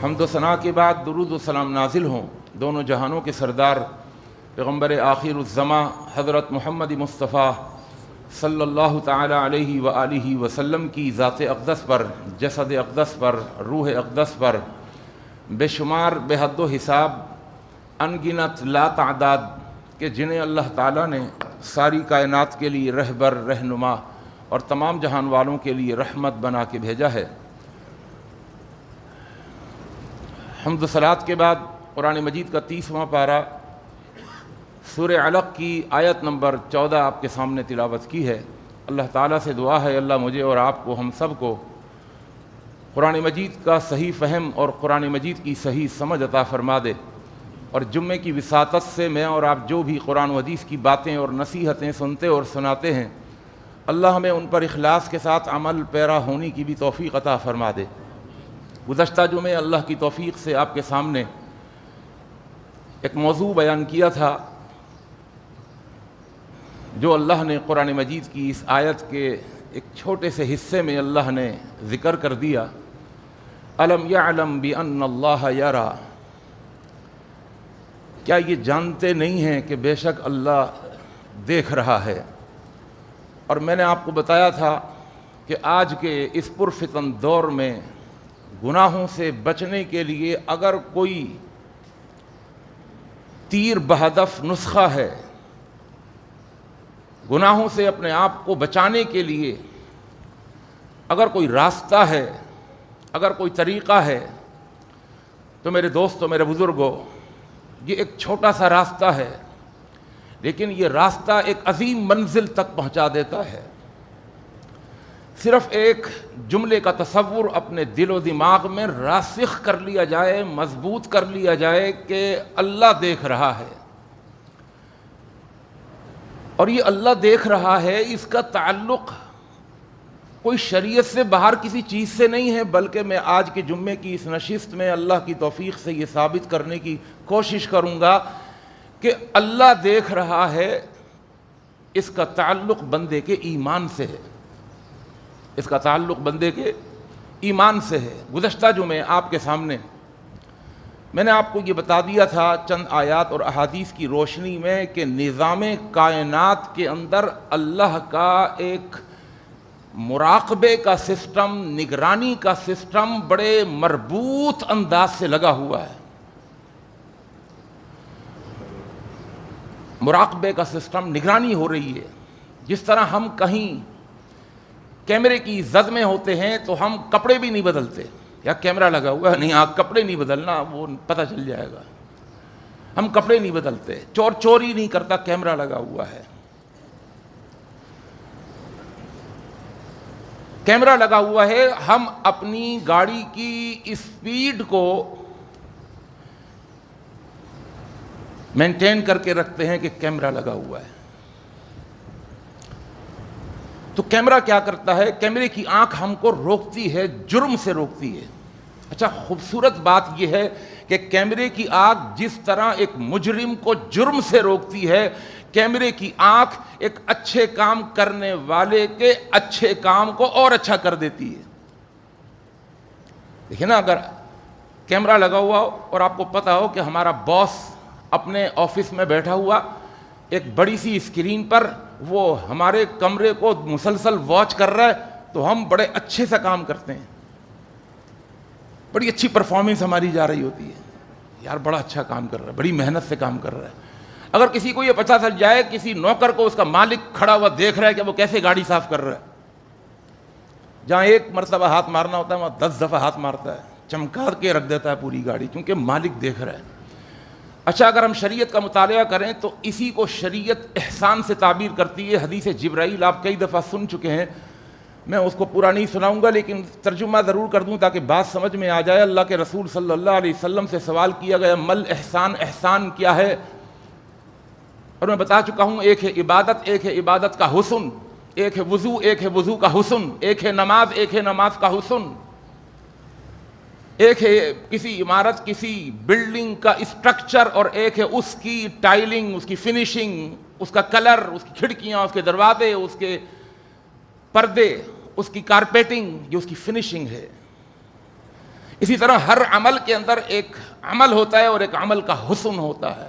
حمد و ثنا کے بعد درود و سلام نازل ہوں دونوں جہانوں کے سردار پیغمبر آخر الزماں حضرت محمد مصطفیٰ صلی اللہ تعالی علیہ وآلہ وسلم کی ذات اقدس پر، جسد اقدس پر، روح اقدس پر بے شمار بے حد و حساب انگنت لا تعداد کہ جنہیں اللہ تعالیٰ نے ساری کائنات کے لیے رہبر، رہنما اور تمام جہان والوں کے لیے رحمت بنا کے بھیجا ہے۔ حمد و صلات کے بعد قرآن مجید کا 30واں پارہ سورہ علق کی آیت نمبر 14 آپ کے سامنے تلاوت کی ہے۔ اللہ تعالیٰ سے دعا ہے اللہ مجھے اور آپ کو، ہم سب کو قرآن مجید کا صحیح فہم اور قرآن مجید کی صحیح سمجھ عطا فرما دے، اور جمعے کی وساطت سے میں اور آپ جو بھی قرآن و حدیث کی باتیں اور نصیحتیں سنتے اور سناتے ہیں، اللہ ہمیں ان پر اخلاص کے ساتھ عمل پیرا ہونے کی بھی توفیق عطا فرما دے۔ گزشتہ جمعے اللہ کی توفیق سے آپ کے سامنے ایک موضوع بیان کیا تھا جو اللہ نے قرآن مجید کی اس آیت کے ایک چھوٹے سے حصے میں اللہ نے ذکر کر دیا، الم یعلم بان اللہ یری، کیا یہ جانتے نہیں ہیں کہ بے شک اللہ دیکھ رہا ہے۔ اور میں نے آپ کو بتایا تھا کہ آج کے اس پرفتن دور میں گناہوں سے بچنے کے لیے اگر کوئی تیر بہدف نسخہ ہے، گناہوں سے اپنے آپ کو بچانے کے لیے اگر کوئی راستہ ہے، اگر کوئی طریقہ ہے، تو میرے دوستو، میرے بزرگوں، یہ ایک چھوٹا سا راستہ ہے، لیکن یہ راستہ ایک عظیم منزل تک پہنچا دیتا ہے۔ صرف ایک جملے کا تصور اپنے دل و دماغ میں راسخ کر لیا جائے، مضبوط کر لیا جائے کہ اللہ دیکھ رہا ہے، اور یہ اللہ دیکھ رہا ہے، اس کا تعلق کوئی شریعت سے باہر کسی چیز سے نہیں ہے، بلکہ میں آج کے جمعے کی اس نشست میں اللہ کی توفیق سے یہ ثابت کرنے کی کوشش کروں گا کہ اللہ دیکھ رہا ہے، اس کا تعلق بندے کے ایمان سے ہے، اس کا تعلق بندے کے ایمان سے ہے۔ گزشتہ جمعے آپ کے سامنے میں نے آپ کو یہ بتا دیا تھا چند آیات اور احادیث کی روشنی میں کہ نظام کائنات کے اندر اللہ کا ایک مراقبے کا سسٹم، نگرانی کا سسٹم بڑے مربوط انداز سے لگا ہوا ہے۔ مراقبے کا سسٹم، نگرانی ہو رہی ہے۔ جس طرح ہم کہیں کیمرے کی زد میں ہوتے ہیں تو ہم کپڑے بھی نہیں بدلتے، یا کیمرہ لگا ہوا ہے، نہیں آپ کپڑے نہیں بدلنا، وہ پتہ چل جائے گا، ہم کپڑے نہیں بدلتے، چور چوری نہیں کرتا، کیمرہ لگا ہوا ہے۔ کیمرہ لگا ہوا ہے، ہم اپنی گاڑی کی اسپیڈ کو مینٹین کر کے رکھتے ہیں کہ کیمرہ لگا ہوا ہے۔ تو کیمرہ کیا کرتا ہے؟ کیمرے کی آنکھ ہم کو روکتی ہے، جرم سے روکتی ہے۔ اچھا، خوبصورت بات یہ ہے کہ کیمرے کی آنکھ جس طرح ایک مجرم کو جرم سے روکتی ہے، کیمرے کی آنکھ ایک اچھے کام کرنے والے کے اچھے کام کو اور اچھا کر دیتی ہے۔ دیکھیں نا، اگر کیمرہ لگا ہوا ہو اور آپ کو پتا ہو کہ ہمارا باس اپنے آفس میں بیٹھا ہوا ایک بڑی سی اسکرین پر وہ ہمارے کمرے کو مسلسل واچ کر رہا ہے، تو ہم بڑے اچھے سے کام کرتے ہیں، بڑی اچھی پرفارمنس ہماری جا رہی ہوتی ہے، یار بڑا اچھا کام کر رہا ہے، بڑی محنت سے کام کر رہا ہے۔ اگر کسی کو یہ پتہ چل جائے، کسی نوکر کو اس کا مالک کھڑا ہوا دیکھ رہا ہے کہ وہ کیسے گاڑی صاف کر رہا ہے، جہاں ایک مرتبہ ہاتھ مارنا ہوتا ہے وہاں 10 دفعہ ہاتھ مارتا ہے، چمکا کے رکھ دیتا ہے پوری گاڑی، کیونکہ مالک دیکھ رہا ہے۔ اچھا، اگر ہم شریعت کا مطالعہ کریں تو اسی کو شریعت احسان سے تعبیر کرتی ہے۔ حدیث جبرائیل آپ کئی دفعہ سن چکے ہیں، میں اس کو پورا نہیں سناؤں گا، لیکن ترجمہ ضرور کر دوں تاکہ بات سمجھ میں آ جائے۔ اللہ کے رسول صلی اللہ علیہ وسلم سے سوال کیا گیا، مل احسان، احسان کیا ہے؟ اور میں بتا چکا ہوں، ایک ہے عبادت، ایک ہے عبادت کا حسن، ایک ہے وضو، ایک ہے وضو کا حسن، ایک ہے نماز، ایک ہے نماز کا حسن، ایک ہے کسی عمارت، کسی بلڈنگ کا اسٹرکچر، اور ایک ہے اس کی ٹائلنگ، اس کی فنیشنگ، اس کا کلر، اس کی کھڑکیاں، اس کے دروازے، اس کے پردے، اس کی کارپیٹنگ، یہ اس کی فنیشنگ ہے۔ اسی طرح ہر عمل کے اندر ایک عمل ہوتا ہے اور ایک عمل کا حسن ہوتا ہے.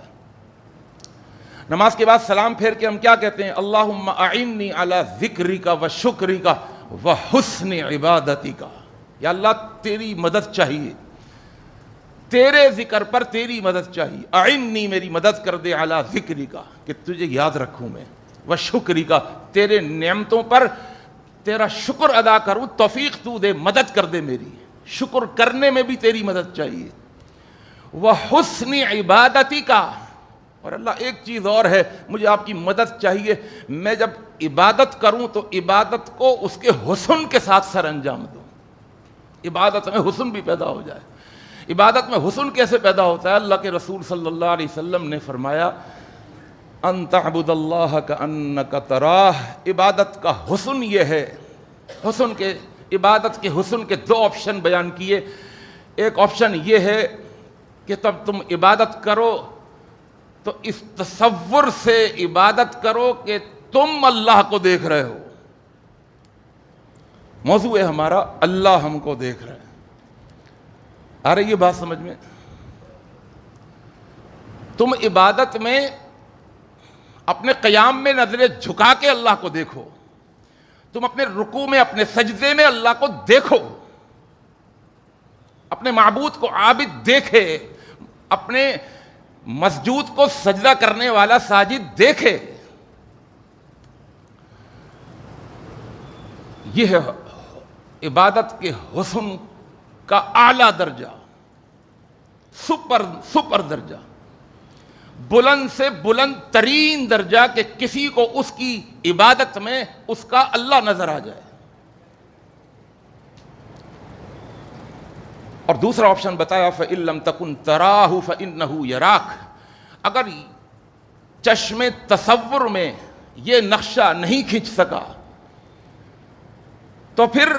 نماز کے بعد سلام پھیر کے ہم کیا کہتے ہیں؟ اللہم اعنی علی ذکرک و شکرک و حسن عبادتک. یا اللہ تیری مدد چاہیے، تیرے ذکر پر تیری مدد چاہیے. اعنی میری مدد کر دے علی ذکرک کہ تجھے یاد رکھوں میں، و شکرک تیرے نعمتوں پر تیرا شکر ادا کروں، توفیق تو دے، مدد کر دے میری، شکر کرنے میں بھی تیری مدد چاہیے. وہ حسن عبادتی کا، اور اللہ ایک چیز اور ہے، مجھے آپ کی مدد چاہیے، میں جب عبادت کروں تو عبادت کو اس کے حسن کے ساتھ سر انجام دوں، عبادت میں حسن بھی پیدا ہو جائے. عبادت میں حسن کیسے پیدا ہوتا ہے؟ اللہ کے رسول صلی اللہ علیہ وسلم نے فرمایا ان تعبد اللہ کأنک تراہ. عبادت کا حسن یہ ہے، حسن کے عبادت کے حسن کے دو آپشن بیان کیے. ایک آپشن یہ ہے کہ تب تم عبادت کرو تو اس تصور سے عبادت کرو کہ تم اللہ کو دیکھ رہے ہو. موضوع ہے ہمارا اللہ ہم کو دیکھ رہے ہیں. آ رہی ہے بات سمجھ میں؟ تم عبادت میں اپنے قیام میں نظریں جھکا کے اللہ کو دیکھو، تم اپنے رکوع میں اپنے سجدے میں اللہ کو دیکھو، اپنے معبود کو عابد دیکھے، اپنے مسجود کو سجدہ کرنے والا ساجد دیکھے. یہ ہے عبادت کے حسن کا اعلیٰ درجہ، سپر درجہ، بلند سے بلند ترین درجہ کہ کسی کو اس کی عبادت میں اس کا اللہ نظر آ جائے. اور دوسرا آپشن بتایا فَإِن لَمْ تَكُنْ تَرَاهُ فَإِنَّهُ يَرَاكَ. اگر چشم تصور میں یہ نقشہ نہیں کھنچ سکا تو پھر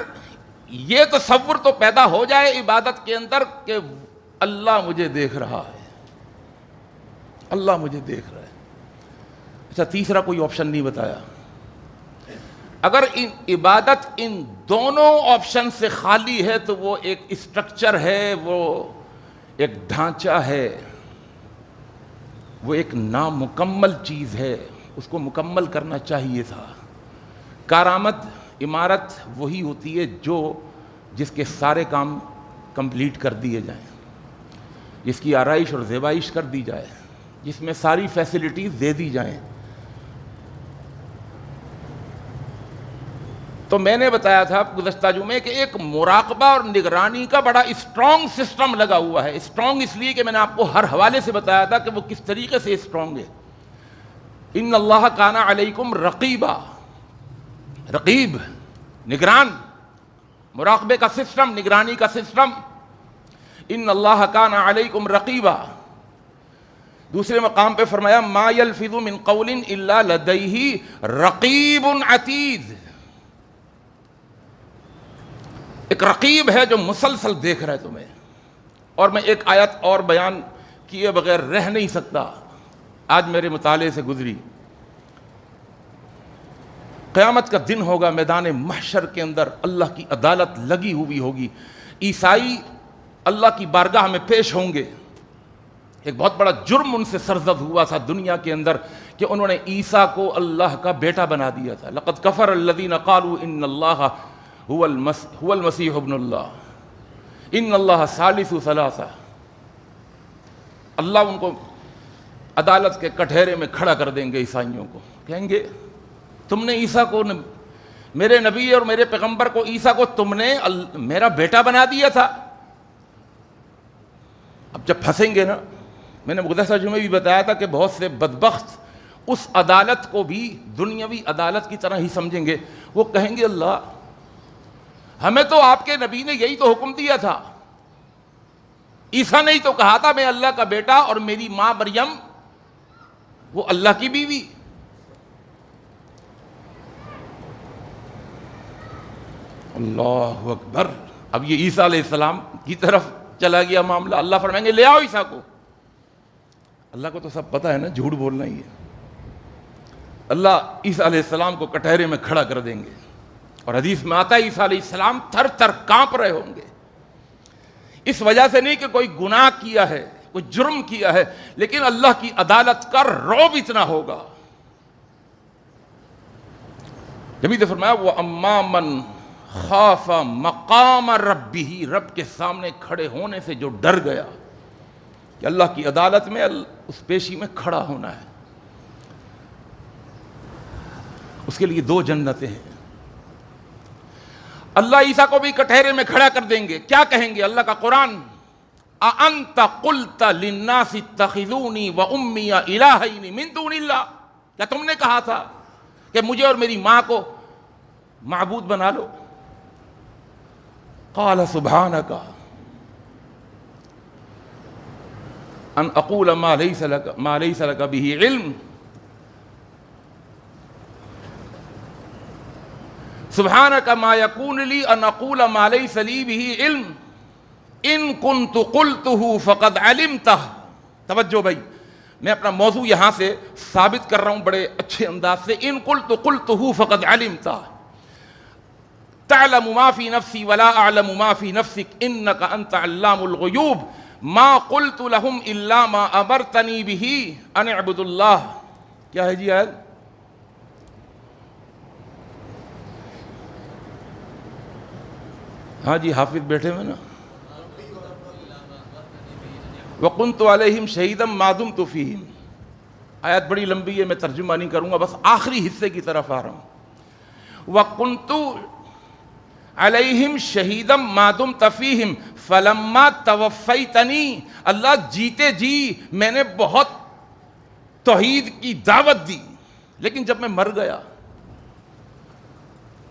یہ تصور تو پیدا ہو جائے عبادت کے اندر کہ اللہ مجھے دیکھ رہا ہے، اللہ مجھے دیکھ رہا ہے. اچھا تیسرا کوئی آپشن نہیں بتایا. اگر عبادت ان دونوں آپشن سے خالی ہے تو وہ ایک اسٹرکچر ہے، وہ ایک ڈھانچہ ہے، وہ ایک نامکمل چیز ہے، اس کو مکمل کرنا چاہیے تھا. کارآمد عمارت وہی ہوتی ہے جس کے سارے کام کمپلیٹ کر دیے جائیں، جس کی آرائش اور زیبائش کر دی جائے، جس میں ساری فیسلٹیز دے دی جائیں. تو میں نے بتایا تھا گزشتہ جمعے کہ ایک مراقبہ اور نگرانی کا بڑا اسٹرانگ سسٹم لگا ہوا ہے. اسٹرانگ اس لیے کہ میں نے آپ کو ہر حوالے سے بتایا تھا کہ وہ کس طریقے سے اسٹرانگ ہے. ان اللہ کان علیکم رقیبا، رقیب نگران، مراقبے کا سسٹم، نگرانی کا سسٹم. ان اللہ کان علیکم رقیبا. دوسرے مقام پہ فرمایا ما یلفظ من قول الا لدیہ رقیب عتید. ایک رقیب ہے جو مسلسل دیکھ رہا ہے تمہیں. اور میں ایک آیت اور بیان کیے بغیر رہ نہیں سکتا، آج میرے مطالعے سے گزری. قیامت کا دن ہوگا، میدان محشر کے اندر اللہ کی عدالت لگی ہوئی ہوگی. عیسائی اللہ کی بارگاہ میں پیش ہوں گے. ایک بہت بڑا جرم ان سے سرزد ہوا تھا دنیا کے اندر کہ انہوں نے عیسیٰ کو اللہ کا بیٹا بنا دیا تھا. لقد کفر الذین قالوا ان اللہ هو المسیح ابن اللہ ان اللہ ثالث ثلاثہ. اللہ ان کو عدالت کے کٹہرے میں کھڑا کر دیں گے. عیسائیوں کو کہیں گے تم نے عیسیٰ کو، میرے نبی اور میرے پیغمبر کو، عیسیٰ کو تم نے میرا بیٹا بنا دیا تھا. اب جب پھنسیں گے نا، میں نے گزشتہ جمعے بھی بتایا تھا کہ بہت سے بدبخت اس عدالت کو بھی دنیاوی عدالت کی طرح ہی سمجھیں گے. وہ کہیں گے اللہ ہمیں تو آپ کے نبی نے یہی تو حکم دیا تھا، عیسیٰ نے ہی تو کہا تھا میں اللہ کا بیٹا اور میری ماں مریم وہ اللہ کی بیوی. اللہ اکبر. اب یہ عیسیٰ علیہ السلام کی طرف چلا گیا معاملہ. اللہ فرمائیں گے لے آؤ عیسیٰ کو. اللہ کو تو سب پتہ ہے نا جھوٹ بولنا ہی ہے. اللہ عیسیٰ علیہ السلام کو کٹہرے میں کھڑا کر دیں گے اور حدیث میں آتا ہے عیسیٰ علیہ السلام تھر تھر کانپ رہے ہوں گے. اس وجہ سے نہیں کہ کوئی گناہ کیا ہے، کوئی جرم کیا ہے، لیکن اللہ کی عدالت کا رعب اتنا ہوگا. نبی نے فرمایا وَأَمَّا مَنْ خَافَ مَقَامَ رَبِّهِ، رب کے سامنے کھڑے ہونے سے جو ڈر گیا کہ اللہ کی عدالت میں اس پیشی میں کھڑا ہونا ہے، اس کے لیے 2 جنتیں ہیں. اللہ عیسیٰ کو بھی کٹہرے میں کھڑا کر دیں گے. کیا کہیں گے؟ اللہ کا قرآن أَأَنْتَ قُلْتَ لِلنَّاسِ اتَّخِذُونِي وَأُمِّيَ إِلَٰهَيْنِ مِن دُونِ اللَّهِ، کیا تم نے کہا تھا کہ مجھے اور میری ماں کو معبود بنا لو؟ قَالَ سُبْحَانَكَ أَنْ أَقُولَ مَا لَيْسَ لَكَ بِهِ عِلْمٌ، سبحانک ما یکون لی ان اقول ما لیس لی بہ علم ان کنت قلتہ فقد علمتہ. توجہ بھائی، میں اپنا موضوع یہاں سے ثابت کر رہا ہوں بڑے اچھے انداز سے. ان قلتہ فقد علمتہ، تعلم ما فی نفسی ولا اعلم ما فی نفسک انک انت علام الغیوب ما قلت لهم الا ما امرتنی بہ ان اعبدوا اللہ. کیا ہے جی آیت؟ ہاں جی حافظ بیٹھے ہوئے نا. وَقُنْتُ عَلَيْهِمْ شَهِيدًا مَا دُمْتُ فِيهِمْ. آیت بڑی لمبی ہے، میں ترجمہ نہیں کروں گا، بس آخری حصے کی طرف آ رہا ہوں. وَقُنْتُ عَلَيْهِمْ شَهِيدًا مَا دُمْتَ فِيهِمْ فَلَمَّا تَوَفَّيْتَنِي. اللہ جیتے جی میں نے بہت توحید کی دعوت دی، لیکن جب میں مر گیا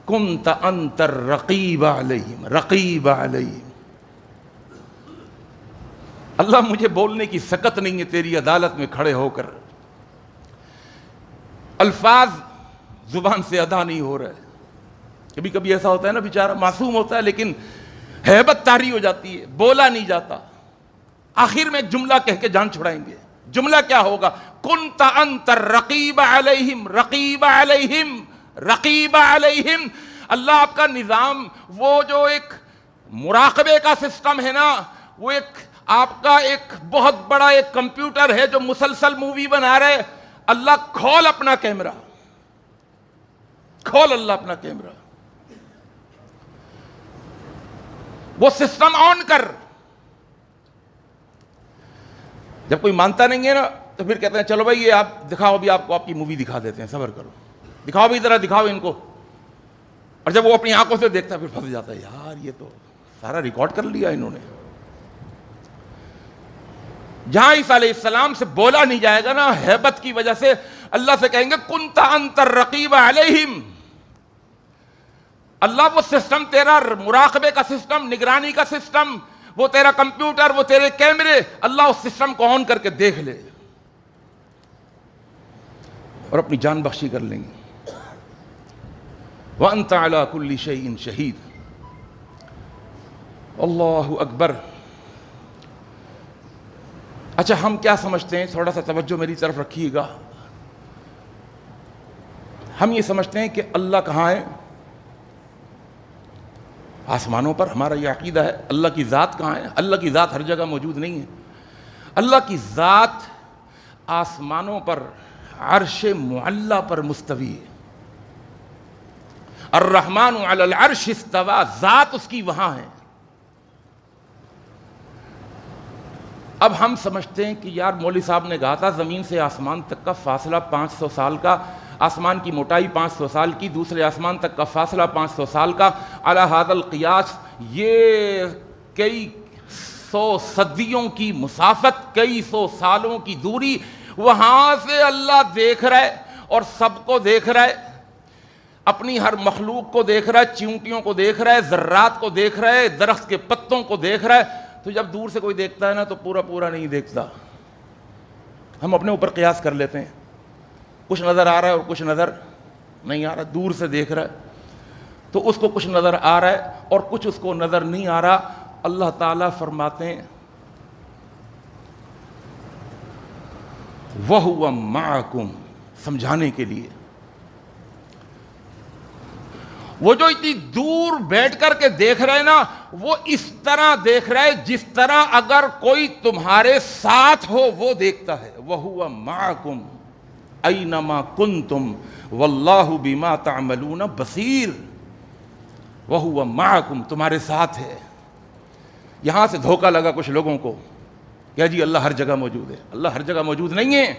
کنت انت الرقیب علیہم، رقیب علیہم. اللہ مجھے بولنے کی سکت نہیں ہے تیری عدالت میں کھڑے ہو کر. الفاظ زبان سے ادا نہیں ہو رہے. کبھی کبھی ایسا ہوتا ہے نا، بیچارہ معصوم ہوتا ہے لیکن ہیبت طاری ہو جاتی ہے، بولا نہیں جاتا. آخر میں ایک جملہ کہہ کے جان چھڑائیں گے. جملہ کیا ہوگا؟ کنت انت الرقیب علیہم، رقیب علیہم، رقیب علیہم. اللہ آپ کا نظام، وہ جو ایک مراقبے کا سسٹم ہے نا، وہ ایک آپ کا ایک بہت بڑا ایک کمپیوٹر ہے جو مسلسل مووی بنا رہے. اللہ کھول اپنا کیمرہ، کھول اللہ اپنا کیمرہ، وہ سسٹم آن کر. جب کوئی مانتا نہیں ہے نا تو پھر کہتے ہیں چلو بھائی یہ آپ دکھاؤ، ابھی آپ کو آپ کی مووی دکھا دیتے ہیں، صبر کرو، دکھاؤ بھی ذرا، دکھاؤ ان کو. اور جب وہ اپنی آنکھوں سے دیکھتا ہے پھر پھنس جاتا ہے، یار یہ تو سارا ریکارڈ کر لیا انہوں نے. جہاں عیسیٰ علیہ السلام سے بولا نہیں جائے گا نا، ہیبت کی وجہ سے اللہ سے کہیں گے کنت انت الرقیب علیہم. اللہ وہ سسٹم تیرا مراقبے کا سسٹم، نگرانی کا سسٹم، وہ تیرا کمپیوٹر، وہ تیرے کیمرے، اللہ اس سسٹم کو آن کر کے دیکھ لے اور اپنی جان بخشی کر لیں گے. وَأَنْتَ عَلَىٰ كُلِّ شَيْءٍ شَهِيدٌ. اللہ اکبر. اچھا ہم کیا سمجھتے ہیں؟ تھوڑا سا توجہ میری طرف رکھیے گا. ہم یہ سمجھتے ہیں کہ اللہ کہاں ہے؟ آسمانوں پر. ہمارا یہ عقیدہ ہے. اللہ کی ذات کہاں ہے؟ اللہ کی ذات ہر جگہ موجود نہیں ہے. اللہ کی ذات آسمانوں پر عرش معلی پر مستوی ہے. الرحمن علی العرش استوى، ذات اس کی وہاں ہے. اب ہم سمجھتے ہیں کہ یار مولوی صاحب نے کہا تھا زمین سے آسمان تک کا فاصلہ 500 سال کا، آسمان کی موٹائی 500 سال کی، دوسرے آسمان تک کا فاصلہ 500 سال کا. علی ھذا القیاس، یہ کئی سو صدیوں کی مسافت، کئی سو سالوں کی دوری، وہاں سے اللہ دیکھ رہا ہے اور سب کو دیکھ رہا ہے، اپنی ہر مخلوق کو دیکھ رہا ہے، چیونٹیوں کو دیکھ رہا ہے، ذرات کو دیکھ رہا ہے، درخت کے پتوں کو دیکھ رہا ہے. تو جب دور سے کوئی دیکھتا ہے نا تو پورا پورا نہیں دیکھتا. ہم اپنے اوپر قیاس کر لیتے ہیں، کچھ نظر آ رہا ہے اور کچھ نظر نہیں آ رہا. دور سے دیکھ رہا ہے تو اس کو کچھ نظر آ رہا ہے اور کچھ اس کو نظر نہیں آ رہا. اللہ تعالیٰ فرماتے ہیں وَهُوَ مَعَكُمْ، سمجھانے کے لیے. وہ جو اتنی دور بیٹھ کر کے دیکھ رہے ہیں نا، وہ اس طرح دیکھ رہا ہے جس طرح اگر کوئی تمہارے ساتھ ہو وہ دیکھتا ہے. وَهُوَ مَعَكُمْ أَيْنَمَا كُنْتُمْ وَاللَّهُ بِمَا تَعْمَلُونَ بَصِيرٌ. وَهُوَ مَعَكُمْ, تمہارے ساتھ ہے. یہاں سے دھوکہ لگا کچھ لوگوں کو کہ جی اللہ ہر جگہ موجود ہے. اللہ ہر جگہ موجود نہیں ہے.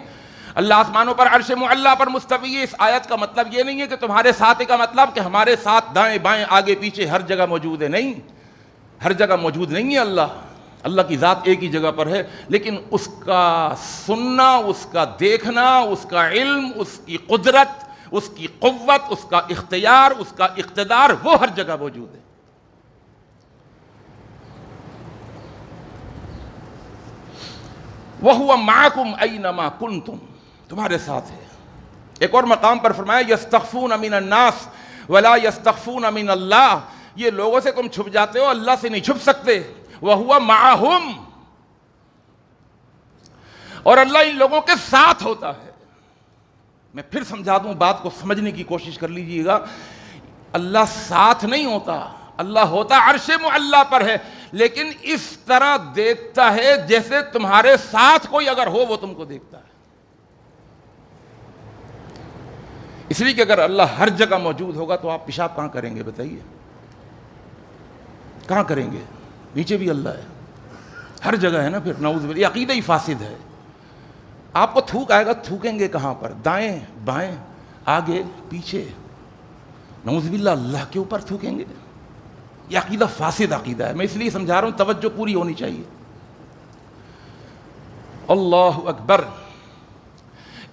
اللہ آسمانوں پر عرش معلیٰ پر مستوی ہے. اس آیت کا مطلب یہ نہیں ہے کہ تمہارے ساتھ کا مطلب کہ ہمارے ساتھ دائیں بائیں آگے پیچھے ہر جگہ موجود ہے. نہیں, ہر جگہ موجود نہیں ہے. اللہ کی ذات ایک ہی جگہ پر ہے, لیکن اس کا سننا, اس کا دیکھنا, اس کا علم, اس کی قدرت, اس کی قوت, اس کا اختیار, اس کا اقتدار, وہ ہر جگہ موجود ہے. وَهُوَ مَعَكُمْ أَيْنَمَا كُنْتُمْ, تمہارے ساتھ ہے. ایک اور مقام پر فرمایا يَسْتَخْفُونَ مِنَ النَّاسِ وَلَا يَسْتَخْفُونَ مِنَ اللَّهِ, یہ لوگوں سے تم چھپ جاتے ہو, اللہ سے نہیں چھپ سکتے. وَهُوَ مَعَهُمْ, اور اللہ ان لوگوں کے ساتھ ہوتا ہے. میں پھر سمجھا دوں, بات کو سمجھنے کی کوشش کر لیجئے گا. اللہ ساتھ نہیں ہوتا, اللہ ہوتا عرش معلیٰ پر ہے, لیکن اس طرح دیکھتا ہے جیسے تمہارے ساتھ کوئی اگر ہو وہ تم کو دیکھتا ہے. اس لیے کہ اگر اللہ ہر جگہ موجود ہوگا تو آپ پیشاب کہاں کریں گے بتائیے, کہاں کریں گے؟ نیچے بھی اللہ ہے, ہر جگہ ہے نا. پھر نعوذ باللہ, یہ عقیدہ ہی فاسد ہے. آپ کو تھوک آئے گا, تھوکیں گے کہاں پر؟ دائیں بائیں آگے پیچھے. نعوذ باللہ, اللہ کے اوپر تھوکیں گے. یہ عقیدہ فاسد عقیدہ ہے. میں اس لیے سمجھا رہا ہوں, توجہ پوری ہونی چاہیے. اللہ اکبر.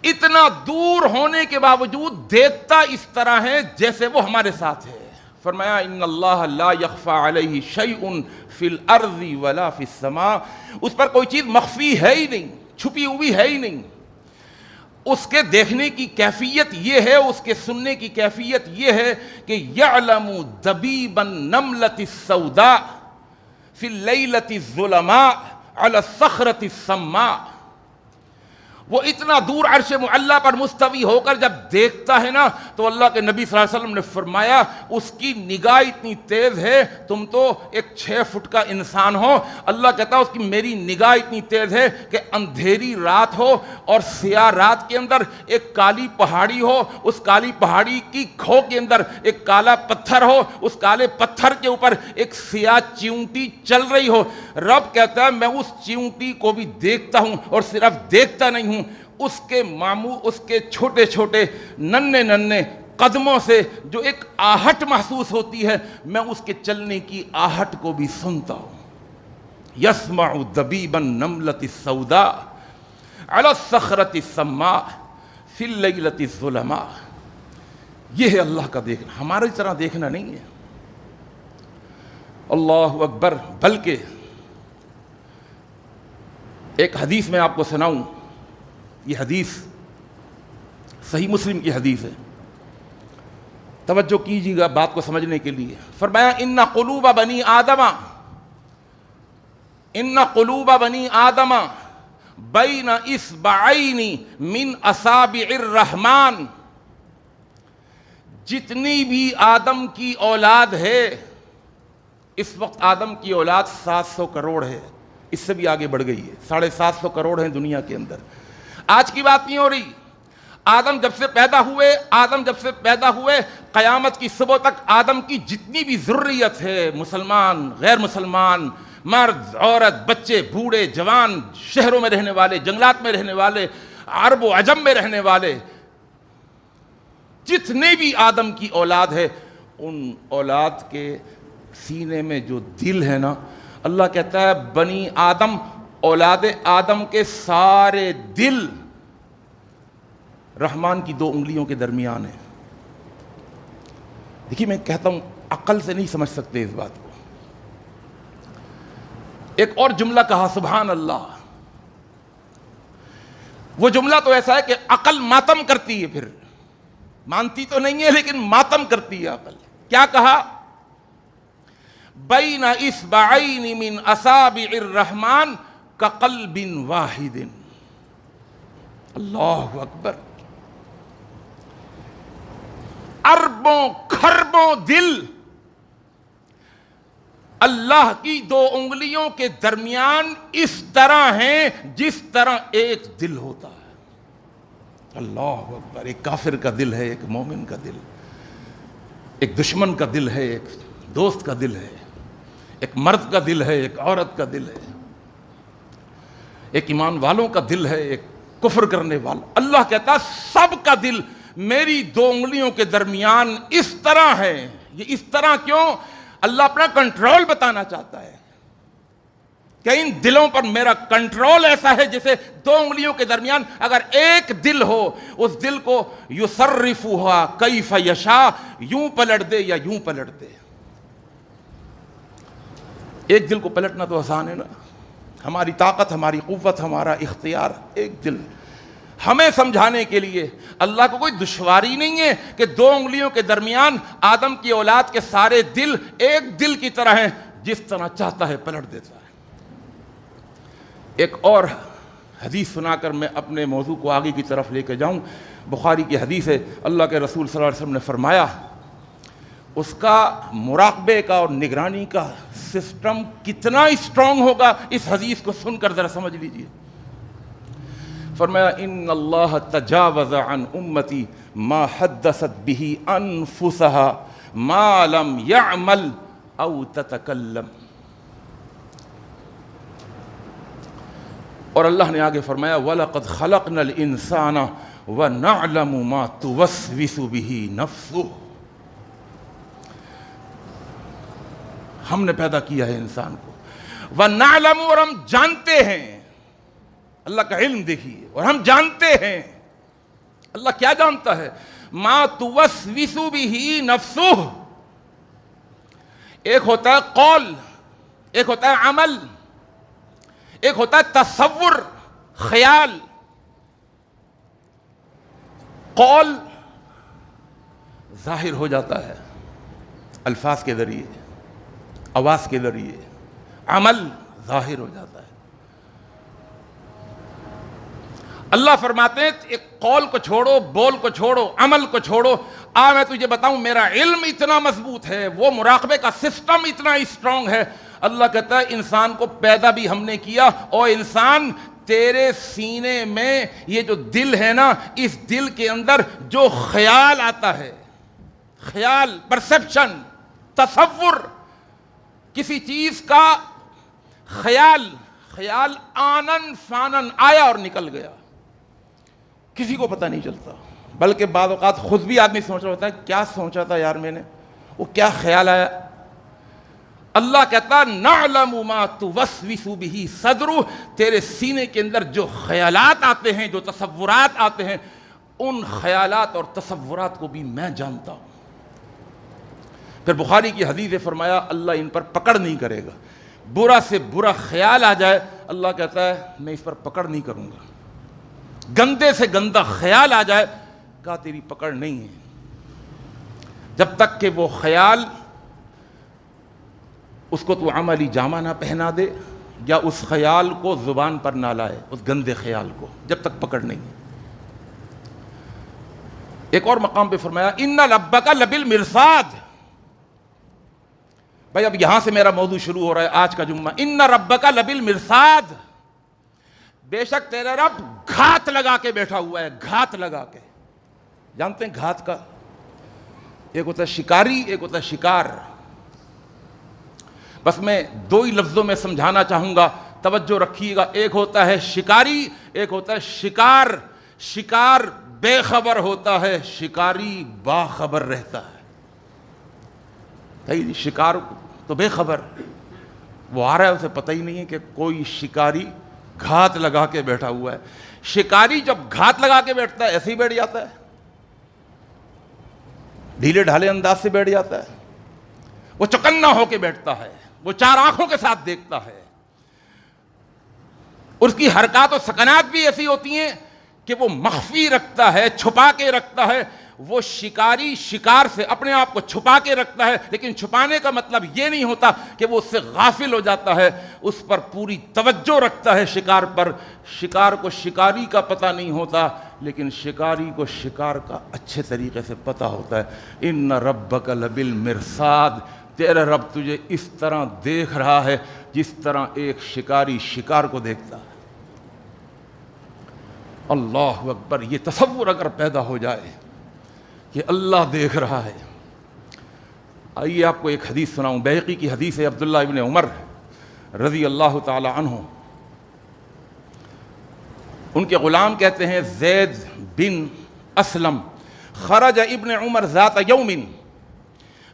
اتنا دور ہونے کے باوجود دیکھتا اس طرح ہے جیسے وہ ہمارے ساتھ ہے. فرمایا ان اللہ لا یخفی علیہ شیء فی الارض ولا فی السماء, اس پر کوئی چیز مخفی ہے ہی نہیں, چھپی ہوئی ہے ہی نہیں. اس کے دیکھنے کی کیفیت یہ ہے, اس کے سننے کی کیفیت یہ ہے کہ یعلم دبیب النملۃ السوداء فی اللیلۃ الظلماء علی الصخرۃ الصماء. وہ اتنا دور عرش معلیٰ پر مستوی ہو کر جب دیکھتا ہے نا, تو اللہ کے نبی صلی اللہ علیہ وسلم نے فرمایا اس کی نگاہ اتنی تیز ہے, تم تو ایک 6 فٹ کا انسان ہو, اللہ کہتا ہے اس کی میری نگاہ اتنی تیز ہے کہ اندھیری رات ہو اور سیاہ رات کے اندر ایک کالی پہاڑی ہو, اس کالی پہاڑی کی کھو کے اندر ایک کالا پتھر ہو, اس کالے پتھر کے اوپر ایک سیاہ چیونٹی چل رہی ہو. رب کہتا ہے میں اس چیونٹی کو بھی دیکھتا ہوں, اور صرف دیکھتا نہیں ہوں, اس کے چھوٹے چھوٹے ننھے ننھے قدموں سے جو ایک آہٹ محسوس ہوتی ہے, میں اس کے چلنے کی آہٹ کو بھی سنتا ہوں. یسمع دبیب النملۃ السوداء علی الصخرۃ الصماء فی اللیلۃ الظلماء. یہ ہے اللہ کا دیکھنا, ہماری طرح دیکھنا نہیں ہے. اللہ اکبر. بلکہ ایک حدیث میں آپ کو سناؤں, یہ حدیث صحیح مسلم کی حدیث ہے, توجہ کیجیے گا بات کو سمجھنے کے لیے. فرمایا ان قلوب بنی آدم بین اصبعین من اصابع الرحمن. جتنی بھی آدم کی اولاد ہے, اس وقت آدم کی اولاد 700 کروڑ ہے, اس سے بھی آگے بڑھ گئی ہے, 750 کروڑ ہیں دنیا کے اندر. آج کی بات نہیں ہو رہی. آدم جب سے پیدا ہوئے قیامت کی صبح تک آدم کی جتنی بھی ذریت ہے, مسلمان غیر مسلمان, مرد عورت, بچے بوڑھے جوان, شہروں میں رہنے والے, جنگلات میں رہنے والے, عرب و عجم میں رہنے والے, جتنے بھی آدم کی اولاد ہے, ان اولاد کے سینے میں جو دل ہے نا, اللہ کہتا ہے بنی آدم, اولاد آدم کے سارے دل رحمان کی 2 انگلیوں کے درمیان ہیں. دیکھیے میں کہتا ہوں عقل سے نہیں سمجھ سکتے اس بات کو. ایک اور جملہ کہا سبحان اللہ. وہ جملہ تو ایسا ہے کہ عقل ماتم کرتی ہے, پھر مانتی تو نہیں ہے لیکن ماتم کرتی ہے عقل. کیا کہا؟ بین اصبعین من اصابع الرحمن کقلب واحد. اللہ اکبر. اربوں کھربوں دل اللہ کی دو انگلیوں کے درمیان اس طرح ہیں جس طرح ایک دل ہوتا ہے۔ اللہ اکبر! ایک کافر کا دل ہے، ایک مومن کا دل، ایک دشمن کا دل ہے، ایک دوست کا دل ہے، ایک مرد کا دل ہے، ایک عورت کا دل ہے، ایک ایمان والوں کا دل ہے، ایک کفر کرنے والا۔ اللہ کہتا ہے سب کا دل میری دو انگلیوں کے درمیان اس طرح ہے۔ یہ اس طرح کیوں؟ اللہ اپنا کنٹرول بتانا چاہتا ہے کہ ان دلوں پر میرا کنٹرول ایسا ہے جیسے دو انگلیوں کے درمیان اگر ایک دل ہو، اس دل کو یصرفھا کیف یشاء، یوں پلٹ دے یا یوں پلٹ دے۔ ایک دل کو پلٹنا تو آسان ہے نا، ہماری طاقت، ہماری قوت، ہمارا اختیار ایک دل۔ ہمیں سمجھانے کے لیے اللہ کو کوئی دشواری نہیں ہے کہ دو انگلیوں کے درمیان آدم کی اولاد کے سارے دل ایک دل کی طرح ہیں، جس طرح چاہتا ہے پلٹ دیتا ہے۔ ایک اور حدیث سنا کر میں اپنے موضوع کو آگے کی طرف لے کے جاؤں۔ بخاری کی حدیث ہے، اللہ کے رسول صلی اللہ علیہ وسلم نے فرمایا اس کا مراقبے کا اور نگرانی کا سسٹم کتنا اسٹرانگ ہوگا، اس حدیث کو سن کر ذرا سمجھ لیجئے۔ فرمایا ان اللہ تجاوز عن امتی ما حدثت به انفسها ما لم يعمل او تتکلم۔ اور اللہ نے آگے فرمایا وَلَقَدْ خَلَقْنَا الْإِنسَانَ وَنَعْلَمُ مَا تُوَسْوِسُ بِهِ نَفْسُهُ۔ ہم نے پیدا کیا ہے انسان کو، وَنَعْلَمُ، اور ہم جانتے ہیں، اللہ کا علم دیکھیے، اور ہم جانتے ہیں، اللہ کیا جانتا ہے؟ مَا تُوَسْوِسُ بِهِ نَفْسُهُ۔ ایک ہوتا ہے قول، ایک ہوتا ہے عمل، ایک ہوتا ہے تصور، خیال۔ قول ظاہر ہو جاتا ہے الفاظ کے ذریعے، آواز کے ذریعے، عمل ظاہر ہو جاتا ہے۔ اللہ فرماتے ہیں ایک قول کو چھوڑو، بول کو چھوڑو، عمل کو چھوڑو، میں تجھے بتاؤں میرا علم اتنا مضبوط ہے، وہ مراقبے کا سسٹم اتنا اسٹرانگ ہے۔ اللہ کہتا ہے انسان کو پیدا بھی ہم نے کیا، اور انسان تیرے سینے میں یہ جو دل ہے نا، اس دل کے اندر جو خیال آتا ہے، خیال، پرسپشن، تصور، کسی چیز کا خیال آنن فانن آیا اور نکل گیا، کسی کو پتہ نہیں چلتا، بلکہ بعض اوقات خود بھی آدمی سوچ رہا ہوتا ہے کیا سوچا تھا یار میں نے، وہ کیا خیال آیا۔ اللہ کہتا نعلم ما توسوس به صدر، تیرے سینے کے اندر جو خیالات آتے ہیں، جو تصورات آتے ہیں، ان خیالات اور تصورات کو بھی میں جانتا ہوں۔ پھر بخاری کی حدیث فرمایا اللہ ان پر پکڑ نہیں کرے گا، برا سے برا خیال آ جائے اللہ کہتا ہے میں اس پر پکڑ نہیں کروں گا، گندے سے گندا خیال آ جائے کہا تیری پکڑ نہیں ہے، جب تک کہ وہ خیال اس کو تو عملی جامہ نہ پہنا دے یا اس خیال کو زبان پر نہ لائے، اس گندے خیال کو، جب تک پکڑ نہیں ہے۔ ایک اور مقام پہ فرمایا ان ربک لبالمرصاد۔ بھائی اب یہاں سے میرا موضوع شروع ہو رہا ہے آج کا جمعہ، ان ربک لبالمرصاد، بے شک تیرا رب گھات لگا کے بیٹھا ہوا ہے، گھات لگا کے۔ جانتے ہیں گھات کا؟ ایک ہوتا ہے شکاری، ایک ہوتا ہے شکار۔ بس میں دو ہی لفظوں میں سمجھانا چاہوں گا، توجہ رکھیے گا۔ ایک ہوتا ہے شکاری، ایک ہوتا ہے شکار۔ شکار بے خبر ہوتا ہے، شکاری باخبر رہتا ہے۔ شکار تو بے خبر، وہ آ رہا ہے اسے پتہ ہی نہیں ہے کہ کوئی شکاری گھات لگا کے بیٹھا ہوا ہے۔ شکاری جب گھات لگا کے بیٹھتا ہے ایسے ہی بیٹھ جاتا ہے، ڈھیلے ڈھالے انداز سے بیٹھ جاتا ہے، وہ چوکنا ہو کے بیٹھتا ہے، وہ چار آنکھوں کے ساتھ دیکھتا ہے، اس کی حرکات و سکنات بھی ایسی ہوتی ہیں کہ وہ مخفی رکھتا ہے، چھپا کے رکھتا ہے۔ وہ شکاری شکار سے اپنے آپ کو چھپا کے رکھتا ہے، لیکن چھپانے کا مطلب یہ نہیں ہوتا کہ وہ اس سے غافل ہو جاتا ہے، اس پر پوری توجہ رکھتا ہے شکار پر۔ شکار کو شکاری کا پتہ نہیں ہوتا، لیکن شکاری کو شکار کا اچھے طریقے سے پتہ ہوتا ہے۔ ان ربک لبالمرصاد، تیرا رب تجھے اس طرح دیکھ رہا ہے جس طرح ایک شکاری شکار کو دیکھتا ہے۔ اللہ اکبر، یہ تصور اگر پیدا ہو جائے کہ اللہ دیکھ رہا ہے۔ آئیے آپ کو ایک حدیث سناؤں، بیہقی کی حدیث ہے، عبداللہ ابن عمر رضی اللہ تعالی عنہ، ان کے غلام کہتے ہیں زید بن اسلم، خرج ابن عمر ذات یوم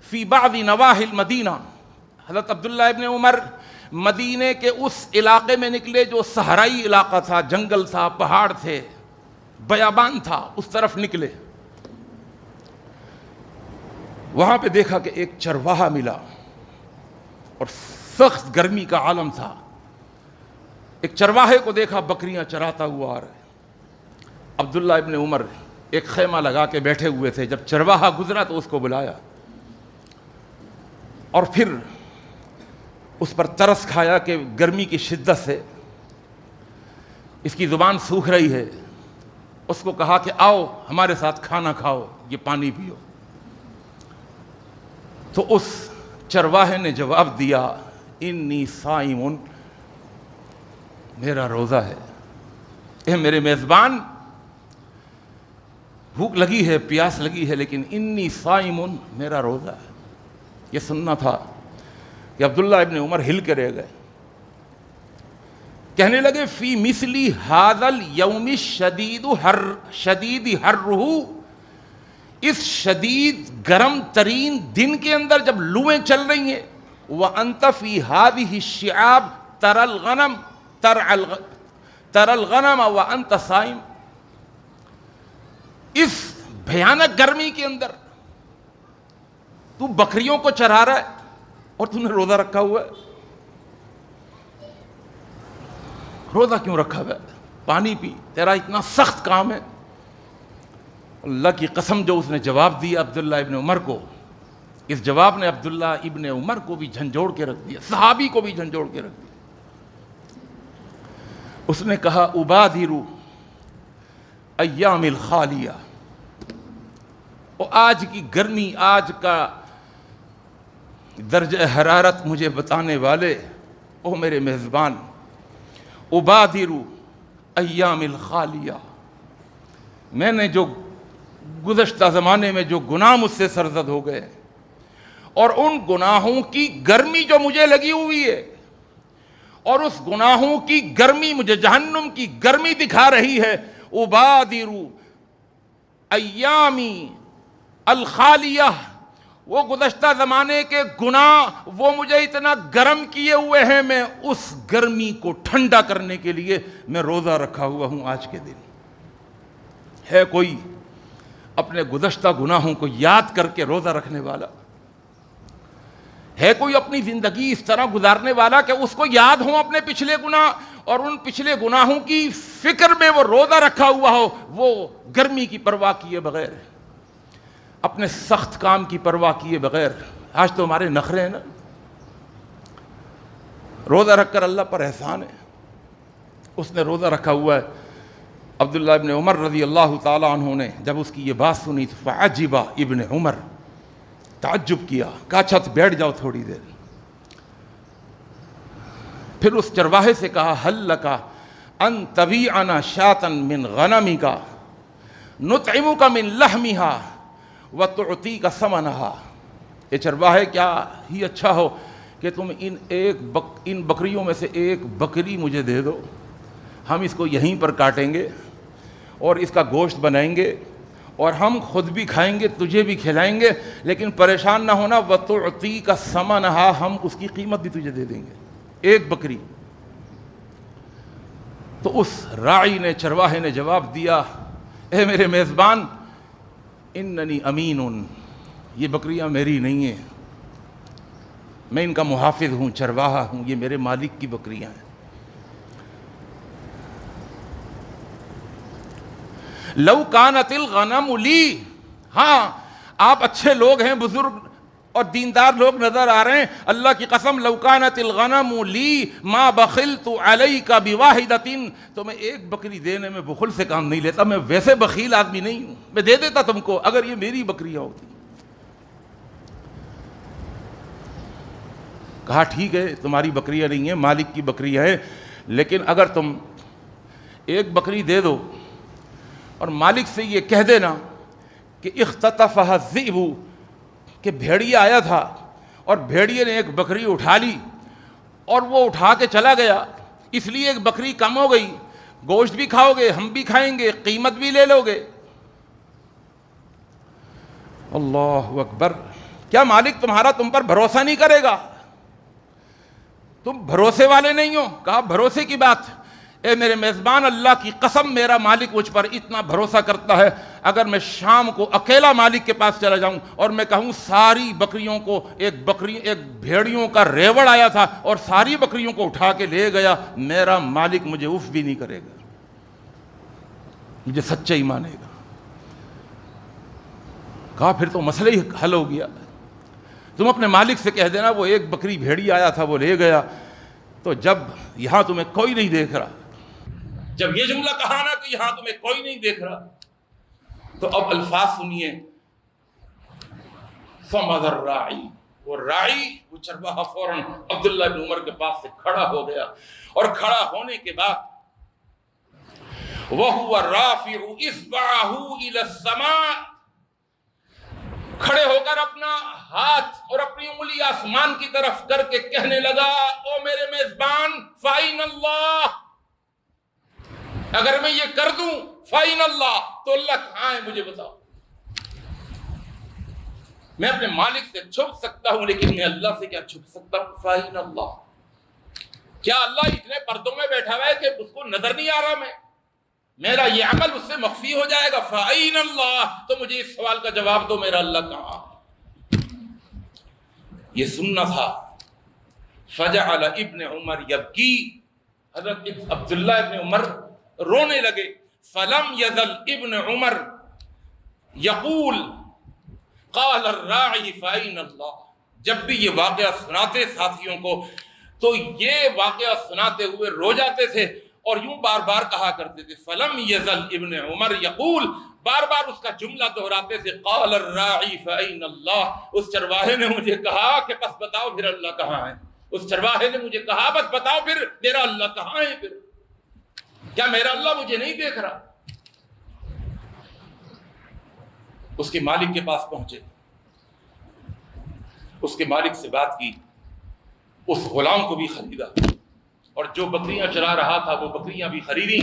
فی بعض نواحی المدینہ، حضرت عبداللہ ابن عمر مدینے کے اس علاقے میں نکلے جو صحرائی علاقہ تھا، جنگل تھا، پہاڑ تھے، بیابان تھا، اس طرف نکلے۔ وہاں پہ دیکھا کہ ایک چرواہا ملا اور سخت گرمی کا عالم تھا۔ ایک چرواہے کو دیکھا بکریاں چراتا ہوا آ رہا ہے۔ عبداللہ ابن عمر ایک خیمہ لگا کے بیٹھے ہوئے تھے، جب چرواہا گزرا تو اس کو بلایا اور پھر اس پر ترس کھایا کہ گرمی کی شدت سے اس کی زبان سوکھ رہی ہے۔ اس کو کہا کہ آؤ ہمارے ساتھ کھانا کھاؤ، یہ پانی پیو۔ تو اس چرواہے نے جواب دیا، انی صائم، میرا روزہ ہے۔ اے میرے میزبان، بھوک لگی ہے، پیاس لگی ہے، لیکن انی صائم، میرا روزہ ہے۔ یہ سننا تھا کہ عبداللہ ابن عمر ہل کے رہ گئے، کہنے لگے فی مثلی ھذا الیوم شدید حرہ، اس شدید گرم ترین دن کے اندر جب لویں چل رہی ہیں، وانت فی ھذہ الشعاب ترى الغنم وانت صائم، اس بھیانک گرمی کے اندر تو بکریوں کو چرا رہا ہے اور تو نے روزہ رکھا ہوا ہے۔ روزہ کیوں رکھا ہوا ہے؟ پانی پی، تیرا اتنا سخت کام ہے۔ اللہ کی قسم جو اس نے جواب دیا عبداللہ ابن عمر کو، اس جواب نے عبداللہ ابن عمر کو بھی جھنجھوڑ کے رکھ دیا، صحابی کو بھی جھنجھوڑ کے رکھ دیا۔ اس نے کہا ابادر ایام الخالیہ، اور آج کی گرمی، آج کا درجہ حرارت مجھے بتانے والے، او میرے میزبان، ابادر ایام الخالیہ، میں نے جو گزشتہ زمانے میں جو گناہ مجھ سے سرزد ہو گئے اور ان گناہوں کی گرمی جو مجھے لگی ہوئی ہے، اور اس گناہوں کی گرمی مجھے جہنم کی گرمی دکھا رہی ہے، ابادر ایامی الخالیہ، وہ گزشتہ زمانے کے گناہ وہ مجھے اتنا گرم کیے ہوئے ہیں، میں اس گرمی کو ٹھنڈا کرنے کے لیے میں روزہ رکھا ہوا ہوں آج کے دن۔ ہے کوئی اپنے گزشتہ گناہوں کو یاد کر کے روزہ رکھنے والا؟ ہے کوئی اپنی زندگی اس طرح گزارنے والا کہ اس کو یاد ہوں اپنے پچھلے گناہ، اور ان پچھلے گناہوں کی فکر میں وہ روزہ رکھا ہوا ہو، وہ گرمی کی پرواہ کیے بغیر، اپنے سخت کام کی پرواہ کیے بغیر؟ آج تو ہمارے نخرے ہیں نا، روزہ رکھ کر اللہ پر احسان ہے۔ اس نے روزہ رکھا ہوا ہے۔ عبداللہ ابن عمر رضی اللہ تعالیٰ عنہ نے جب اس کی یہ بات سنی تو فعجب ابن عمر، تعجب کیا، کہا اچھا تو بیٹھ جاؤ تھوڑی دیر۔ پھر اس چرواہے سے کہا حل لک ان تبیعنا شاۃ من غنمک نطعمک من لحمها وتعطیک ثمنها، یہ چرواہے کیا ہی اچھا ہو کہ تم ان بکریوں میں سے ایک بکری مجھے دے دو، ہم اس کو یہیں پر کاٹیں گے اور اس کا گوشت بنائیں گے اور ہم خود بھی کھائیں گے، تجھے بھی کھلائیں گے، لیکن پریشان نہ ہونا، وتعطیک ثمنها، ہم اس کی قیمت بھی تجھے دے دیں گے، ایک بکری۔ تو اس راعی نے، چرواہے نے جواب دیا، اے میرے میزبان، اننی امین، یہ بکریاں میری نہیں ہیں، میں ان کا محافظ ہوں، چرواہا ہوں، یہ میرے مالک کی بکریاں ہیں۔ لو کانت الغنم لی، ہاں آپ اچھے لوگ ہیں، بزرگ اور دیندار لوگ نظر آ رہے ہیں، اللہ کی قسم لو کانت الغنم لی ما بخلت علیک بواحدۃ، تو میں ایک بکری دینے میں بخل سے کام نہیں لیتا، میں ویسے بخیل آدمی نہیں ہوں، میں دے دیتا تم کو اگر یہ میری بکریاں ہوتی۔ کہا ٹھیک ہے تمہاری بکریاں نہیں ہیں، مالک کی بکریاں ہیں، لیکن اگر تم ایک بکری دے دو اور مالک سے یہ کہہ دینا کہ اختطفها الذئب، کہ بھیڑیا آیا تھا اور بھیڑیے نے ایک بکری اٹھا لی اور وہ اٹھا کے چلا گیا، اس لیے ایک بکری کم ہو گئی، گوشت بھی کھاؤ گے، ہم بھی کھائیں گے، قیمت بھی لے لو گے۔ اللہ اکبر! کیا مالک تمہارا تم پر بھروسہ نہیں کرے گا؟ تم بھروسے والے نہیں ہو؟ کہا بھروسے کی بات، اے میرے میزبان، اللہ کی قسم میرا مالک مجھ پر اتنا بھروسہ کرتا ہے، اگر میں شام کو اکیلا مالک کے پاس چلا جاؤں اور میں کہوں ساری بکریوں کو ایک بھیڑیوں کا ریوڑ آیا تھا اور ساری بکریوں کو اٹھا کے لے گیا، میرا مالک مجھے اف بھی نہیں کرے گا، مجھے سچا ہی مانے گا۔ کہا پھر تو مسئلہ ہی حل ہو گیا، تم اپنے مالک سے کہہ دینا وہ ایک بکری بھیڑی آیا تھا وہ لے گیا، تو جب یہاں تمہیں کوئی نہیں دیکھ رہا، جب یہ جملہ کہا نا کہ یہاں تمہیں کوئی نہیں دیکھ رہا، تو اب الفاظ سنیے، فَمَضَ الرَّاعِي، وہ راعی، وہ چرواہا فوراً عبداللہ بن عمر کے پاس سے کھڑا ہو گیا، اور کھڑا ہونے کے بعد وَهُوَ رَافِعُ إِصْبَعَهُ إِلَى السَّمَاءِ، کھڑے ہو کر اپنا ہاتھ اور اپنی انگلی آسمان کی طرف کر کے کہنے لگا، او میرے میزبان، فَأَيْنَ اللَّهُ، اگر میں یہ کر دوں فَأَيْنَ اللَّهُ، تو اللہ کہاں ہے مجھے بتاؤ۔ میں اپنے مالک سے چھپ سکتا ہوں لیکن میں اللہ سے کیا چھپ سکتا ہوں؟ فَأَيْنَ اللَّهُ، کیا اللہ اتنے پردوں میں بیٹھا ہوا ہے کہ اس کو نظر نہیں آ رہا؟ میرا یہ عمل اس سے مخفی ہو جائے گا؟ فَأَيْنَ اللَّهُ، تو مجھے اس سوال کا جواب دو، میرا اللہ کہاں؟ یہ سننا تھا۔ فَجَعَلَ ابن عمر يَبْكِي، حضرت عبداللہ ابن عمر رونے لگے۔ فَلَمْ يَزَلْ ابن عمر يَقُول قَالَ الرَّاعِي فَأَيْنَ اللَّهُ، جب بھی یہ واقعہ سناتے ساتھیوں کو تو یہ واقعہ سناتے ہوئے رو جاتے تھے اور یوں بار بار کہا کرتے تھے، فَلَمْ يَزَلْ ابن عمر يَقُول، بار بار اس کا جملہ دہراتے تھے، قَالَ الرَّاعِي فَأَيْنَ اللَّهُ، اس چرواہے نے مجھے کہا کہ بس بتاؤ پھر اللہ کہاں ہے، اس چرواہے نے مجھے کہا بس بتاؤ پھر میرا اللہ کہاں ہے، پھر کیا میرا اللہ مجھے نہیں دیکھ رہا؟ اس کے مالک کے پاس پہنچے، اس کے مالک سے بات کی، اس غلام کو بھی خریدا اور جو بکریاں چرا رہا تھا وہ بکریاں بھی خریدی،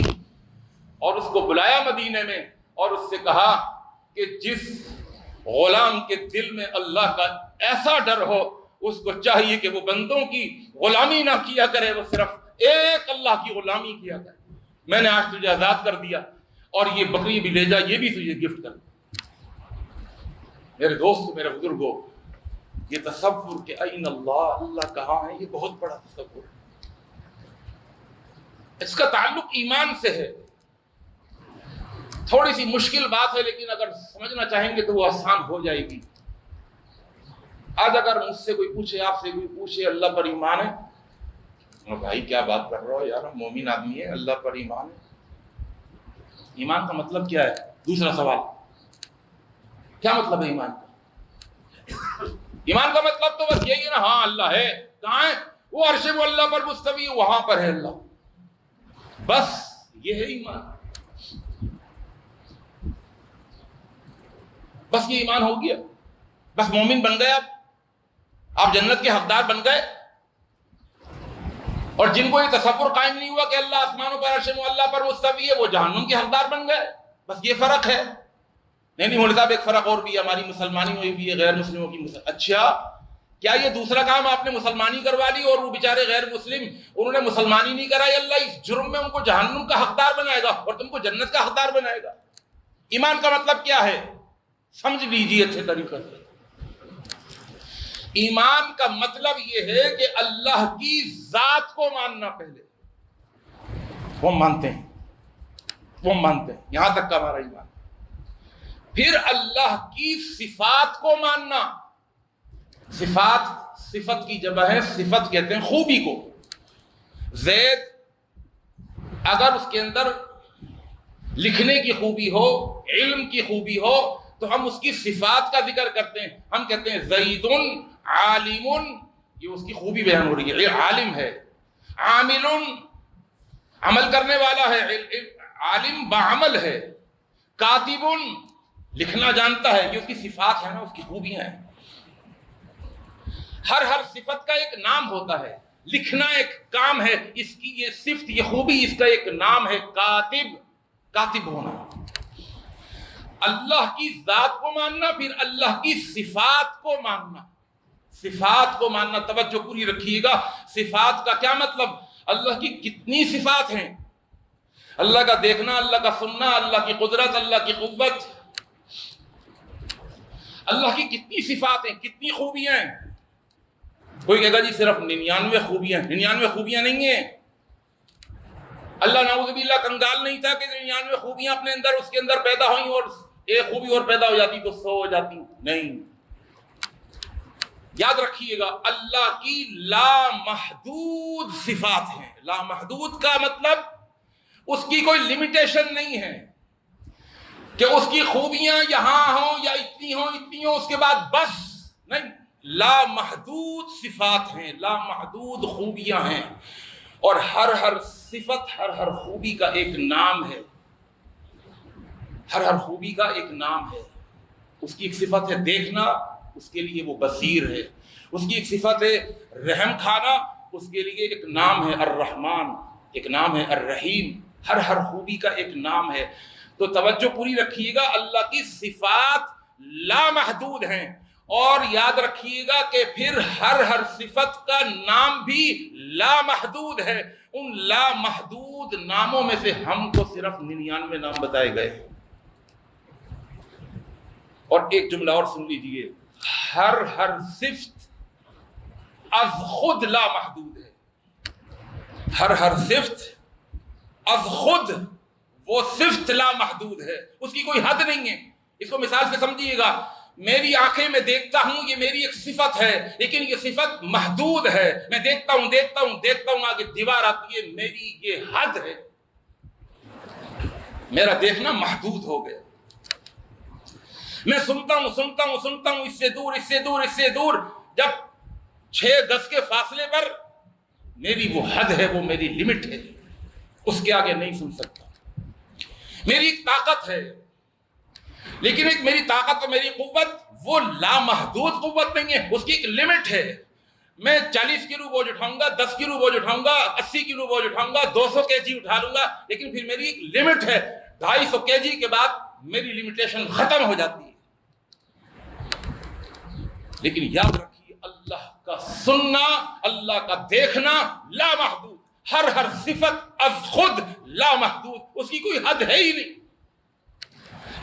اور اس کو بلایا مدینے میں اور اس سے کہا کہ جس غلام کے دل میں اللہ کا ایسا ڈر ہو اس کو چاہیے کہ وہ بندوں کی غلامی نہ کیا کرے، وہ صرف ایک اللہ کی غلامی کیا کرے۔ میں نے آج تجھے آزاد کر دیا اور یہ بکری بھی لے جا، یہ بھی تجھے گفٹ کر۔ میرے دوست، میرے بزرگوں، یہ تصور کہ این اللہ، اللہ کہاں ہے، یہ بہت بڑا تصور ہے۔ اس کا تعلق ایمان سے ہے۔ تھوڑی سی مشکل بات ہے لیکن اگر سمجھنا چاہیں گے تو وہ آسان ہو جائے گی۔ آج اگر مجھ سے کوئی پوچھے، آپ سے کوئی پوچھے اللہ پر ایمان ہے، بھائی کیا بات کر رہا ہو یار، ہم مومن آدمی ہے، اللہ پر ایمان ہے۔ ایمان کا مطلب کیا ہے؟ دوسرا سوال، کیا مطلب ہے ایمان کا؟ ایمان کا مطلب تو بس یہی ہے نا، ہاں اللہ ہے، کہاں ہے؟ وہ عرش وہ اللہ پر مستوی، وہاں پر ہے اللہ، بس یہ ہے ایمان، بس یہ ایمان ہو گیا، بس مومن بن گئے، آپ جنت کے حقدار بن گئے۔ اور جن کو یہ تصور قائم نہیں ہوا کہ اللہ آسمانوں پر عرش اللہ پر مستوی ہے، وہ جہنم کے حقدار بن گئے، بس یہ فرق ہے۔ نہیں مولوی صاحب، ایک فرق اور بھی ہے، ہماری مسلمانی ہوئی بھی ہے، غیر مسلموں کی اچھا کیا یہ دوسرا کام آپ نے مسلمانی کروا لی اور وہ بیچارے غیر مسلم انہوں نے مسلمانی نہیں کرائی، اللہ اس جرم میں ان کو جہنم کا حقدار بنائے گا اور تم کو جنت کا حقدار بنائے گا۔ ایمان کا مطلب کیا ہے؟ سمجھ لیجیے اچھے طریقے سے۔ ایمان کا مطلب یہ ہے کہ اللہ کی ذات کو ماننا، پہلے وہ مانتے ہیں، یہاں تک کا ہمارا ایمان۔ پھر اللہ کی صفات کو ماننا، صفت کی جمع ہے، صفت کہتے ہیں خوبی کو۔ زید اگر اس کے اندر لکھنے کی خوبی ہو، علم کی خوبی ہو تو ہم اس کی صفات کا ذکر کرتے ہیں، ہم کہتے ہیں زید عالم یہ اس کی خوبی بیان ہو رہی ہے. عالم ہے، عامل عمل کرنے والا ہے، عالم بعمل ہے، کاتب لکھنا جانتا ہے. یہ اس کی صفات ہیں نا، اس کی خوبیاں ہیں. ہر صفت کا ایک نام ہوتا ہے. لکھنا ایک کام ہے، اس کی یہ صفت، یہ خوبی اس کا ایک نام ہے کاتب ہونا. اللہ کی ذات کو ماننا، پھر اللہ کی صفات کو ماننا. صفات کو ماننا، توجہ پوری رکھیے گا. صفات کا کیا مطلب؟ اللہ کی کتنی صفات ہیں. اللہ کا دیکھنا، اللہ کا سننا، اللہ کی قدرت، اللہ کی قوت. اللہ کی کتنی صفات ہیں، کتنی خوبیاں ہیں. کوئی کہے گا جی صرف 99 خوبیاں. 99 خوبیاں نہیں ہیں. اللہ نعوذ باللہ کنگال نہیں تھا کہ 99 خوبیاں اپنے اندر اس کے اندر پیدا ہوئیں اور ایک خوبی اور پیدا ہو جاتی تو 100 ہو جاتی. نہیں. یاد رکھیے گا اللہ کی لامحدود صفات ہیں. لامحدود کا مطلب اس کی کوئی لمیٹیشن نہیں ہے کہ اس کی خوبیاں یہاں ہوں یا اتنی ہوں اس کے بعد بس نہیں. لامحدود صفات ہیں، لامحدود خوبیاں ہیں. اور ہر صفت، ہر خوبی کا ایک نام ہے. ہر خوبی کا ایک نام ہے. اس کی ایک صفت ہے دیکھنا، اس کے لیے وہ بصیر ہے. اس کی ایک صفت ہے رحم کھانا، اس کے لیے ایک نام ہے الرحمن، ایک نام ہے الرحیم. ہر خوبی کا ایک نام ہے. تو توجہ پوری رکھیے گا، اللہ کی صفات لامحدود ہیں. اور یاد رکھیے گا کہ پھر ہر صفت کا نام بھی لامحدود ہے. ان لامحدود ناموں میں سے ہم کو صرف 99 نام بتائے گئے. اور ایک جملہ اور سن لیجئے، ہر صفت از خود لامحدود ہے. ہر صفت از خود وہ صفت لامحدود ہے. اس کی کوئی حد نہیں ہے. اس کو مثال سے سمجھیے گا. میری آنکھیں میں دیکھتا ہوں، یہ میری ایک صفت ہے، لیکن یہ صفت محدود ہے. میں دیکھتا ہوں آگے دیوار آتی ہے، میری یہ حد ہے. میرا دیکھنا محدود ہو گیا. میں سنتا ہوں اس سے دور. جب 6 گز کے فاصلے پر میری وہ حد ہے، وہ میری لمٹ ہے. اس کے آگے نہیں سن سکتا. میری ایک طاقت ہے، لیکن ایک میری طاقت اور میری قوت وہ لامحدود قوت نہیں ہے. اس کی ایک لمٹ ہے. میں 40 کلو بوجھ اٹھاؤں گا، 10 کلو بوجھ اٹھاؤں گا، 80 کلو بوجھ اٹھاؤں گا، 200 kg اٹھا لوں گا، لیکن پھر میری ایک لمٹ ہے. 250 kg کے بعد میری لمیٹیشن ختم ہو جاتی ہے. لیکن یاد رکھیے اللہ کا سننا، اللہ کا دیکھنا لامحدود. ہر صفت از خود لامحدود. اس کی کوئی حد ہے ہی نہیں.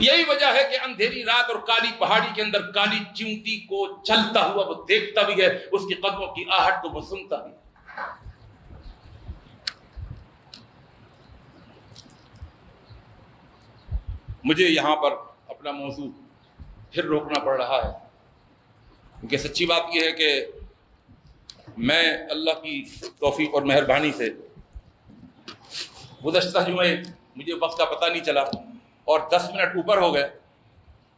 یہی وجہ ہے کہ اندھیری رات اور کالی پہاڑی کے اندر کالی چیونٹی کو چلتا ہوا وہ دیکھتا بھی ہے، اس کی قدموں کی آہٹ کو وہ سنتا بھی. مجھے یہاں پر اپنا موضوع پھر روکنا پڑ رہا ہے، کیونکہ سچی بات یہ ہے کہ میں اللہ کی توفیق اور مہربانی سے گزشتہ جمعے مجھے وقت کا پتہ نہیں چلا اور 10 منٹ اوپر ہو گئے.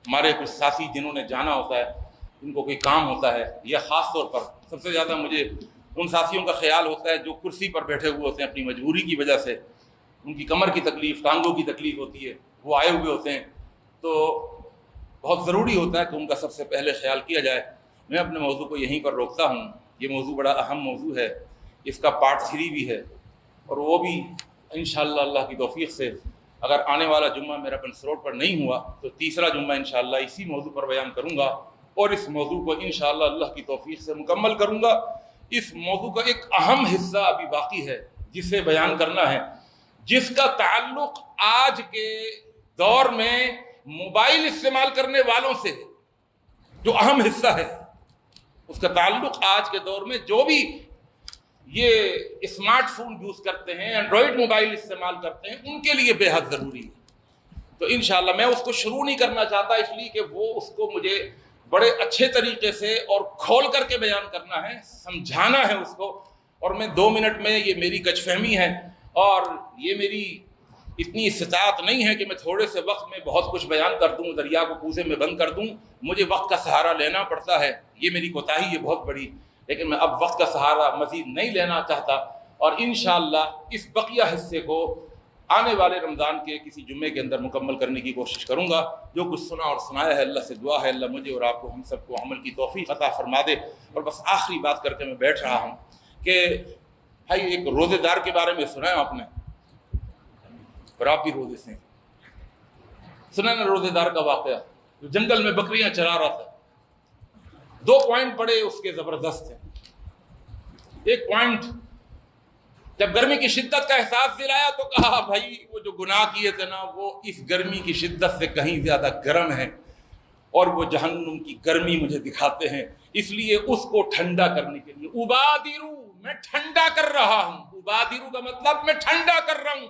ہمارے کچھ ساتھی جنہوں نے جانا ہوتا ہے، ان کو کوئی کام ہوتا ہے، یا خاص طور پر سب سے زیادہ مجھے ان ساتھیوں کا خیال ہوتا ہے جو کرسی پر بیٹھے ہوئے ہوتے ہیں اپنی مجبوری کی وجہ سے. ان کی کمر کی تکلیف، ٹانگوں کی تکلیف ہوتی ہے، وہ آئے ہوئے ہوتے ہیں. تو بہت ضروری ہوتا ہے کہ ان کا سب سے پہلے خیال کیا جائے. میں اپنے موضوع کو یہیں پر روکتا ہوں. یہ موضوع بڑا اہم موضوع ہے. اس کا پارٹ 3 بھی ہے، اور وہ بھی انشاءاللہ اللہ کی توفیق سے اگر آنے والا جمعہ میرا پنس روڈ پر نہیں ہوا تو تیسرا جمعہ انشاءاللہ اسی موضوع پر بیان کروں گا، اور اس موضوع کو انشاءاللہ اللہ کی توفیق سے مکمل کروں گا. اس موضوع کا ایک اہم حصہ ابھی باقی ہے جسے بیان کرنا ہے، جس کا تعلق آج کے دور میں موبائل استعمال کرنے والوں سے ہے. جو اہم حصہ ہے اس کا تعلق آج کے دور میں جو بھی یہ اسمارٹ فون یوز کرتے ہیں، اینڈرائڈ موبائل استعمال کرتے ہیں، ان کے لیے بے حد ضروری ہے. تو انشاءاللہ میں اس کو شروع نہیں کرنا چاہتا، اس لیے کہ وہ اس کو مجھے بڑے اچھے طریقے سے اور کھول کر کے بیان کرنا ہے، سمجھانا ہے اس کو. اور میں 2 منٹ میں، یہ میری کچ فہمی ہے اور یہ میری اتنی استطاعت نہیں ہے کہ میں تھوڑے سے وقت میں بہت کچھ بیان کر دوں، دریا کو کوزے میں بند کر دوں. مجھے وقت کا سہارا لینا پڑتا ہے. یہ میری کوتاہی ہے بہت بڑی، لیکن میں اب وقت کا سہارا مزید نہیں لینا چاہتا، اور انشاءاللہ اس بقیہ حصے کو آنے والے رمضان کے کسی جمعے کے اندر مکمل کرنے کی کوشش کروں گا۔ جو کچھ سنا اور سنایا ہے، اللہ سے دعا ہے اللہ مجھے اور آپ کو، ہم سب کو عمل کی توفیق عطا فرما دے۔ اور بس آخری بات کر کے میں بیٹھ رہا ہوں کہ بھائی ایک روزے دار کے بارے میں سنا ہے آپ نے، اور آپ بھی روزے سے سنا نا روزے دار کا واقعہ، جو جنگل میں بکریاں چرا رہا تھا۔ 2 پوائنٹ بڑے اس کے زبردست ہیں۔ ایک پوائنٹ، جب گرمی کی شدت کا احساس دلایا تو کہا بھائی وہ جو گناہ کیے تھے نا وہ اس گرمی کی شدت سے کہیں زیادہ گرم ہے، اور وہ جہنم کی گرمی مجھے دکھاتے ہیں، اس لیے اس کو ٹھنڈا کرنے کے لیے ابادرو، میں ٹھنڈا کر رہا ہوں۔ ابادرو کا مطلب میں ٹھنڈا کر رہا ہوں،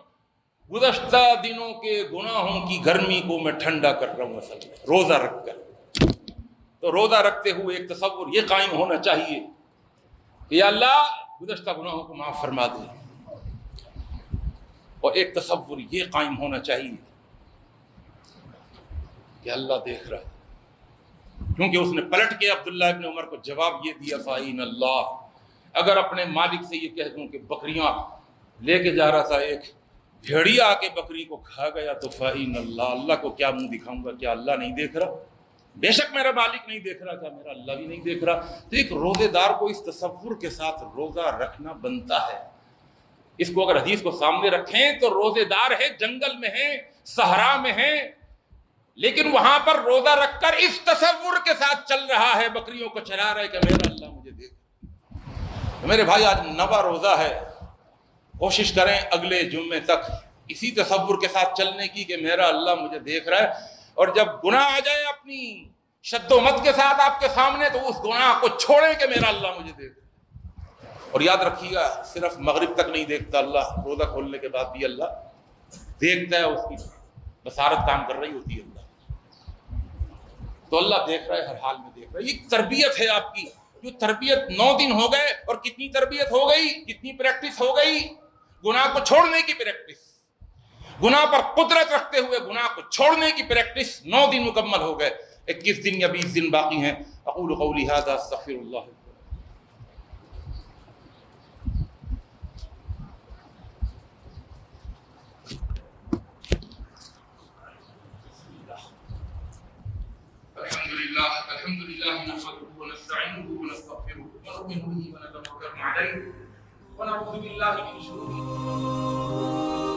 گزشتہ دنوں کے گناہوں کی گرمی کو میں ٹھنڈا کر رہا ہوں اصل میں روزہ رکھ کر۔ تو روزہ رکھتے ہوئے ایک تصور یہ قائم ہونا چاہیے کہ یا اللہ گزشتہ گناہوں کو معاف فرما دے، اور ایک تصور یہ قائم ہونا چاہیے کہ اللہ دیکھ رہا ہے، کیونکہ اس نے پلٹ کے عبداللہ ابن عمر کو جواب یہ دیا فَإِنَ اللَّهَ، اگر اپنے مالک سے یہ کہہ دوں کہ بکریاں لے کے جا رہا تھا، ایک بھیڑیا آ کے بکری کو کھا گیا، تو فَإِنَ اللَّهَ، اللہ کو کیا منہ دکھاؤں گا؟ کیا اللہ نہیں دیکھ رہا؟ بے شک میرا مالک نہیں دیکھ رہا، کیا میرا اللہ بھی نہیں دیکھ رہا؟ تو ایک روزے دار کو اس تصور کے ساتھ روزہ رکھنا بنتا ہے۔ اس کو اگر حدیث کو سامنے رکھیں تو روزے دار ہے، جنگل میں ہیں، صحرا میں ہیں، لیکن وہاں پر روزہ رکھ کر اس تصور کے ساتھ چل رہا ہے، بکریوں کو چلا رہا ہے کہ میرا اللہ مجھے دیکھ رہا۔ تو میرے بھائی آج 9واں روزہ ہے، کوشش کریں اگلے جمعے تک اسی تصور کے ساتھ چلنے کی کہ میرا اللہ مجھے دیکھ رہا ہے، اور جب گناہ آ جائے اپنی شد و مت کے ساتھ آپ کے سامنے تو اس گناہ کو چھوڑیں کہ میرا اللہ مجھے دیکھ رہا ہے۔ اور یاد رکھیے گا صرف مغرب تک نہیں دیکھتا اللہ، روزہ کھولنے کے بعد بھی اللہ دیکھتا ہے، اس کی بصارت کام کر رہی ہوتی ہے اللہ، تو اللہ دیکھ رہا ہے، ہر حال میں دیکھ رہا ہے۔ یہ تربیت ہے آپ کی، جو تربیت 9 دن ہو گئے، اور کتنی تربیت ہو گئی، کتنی پریکٹس ہو گئی، گناہ کو چھوڑنے کی پریکٹس، گناہ پر قدرت رکھتے ہوئے گناہ کو چھوڑنے کی پریکٹس 9 دن مکمل ہو گئے، 21 دن یا 20 دن باقی ہیں۔ اقول قولی ھذا استغفر اللہ۔ الحمد لله نحمده ونستعينه ونستغفره ونؤمن به ونتوكل عليه ونعوذ بالله من شرور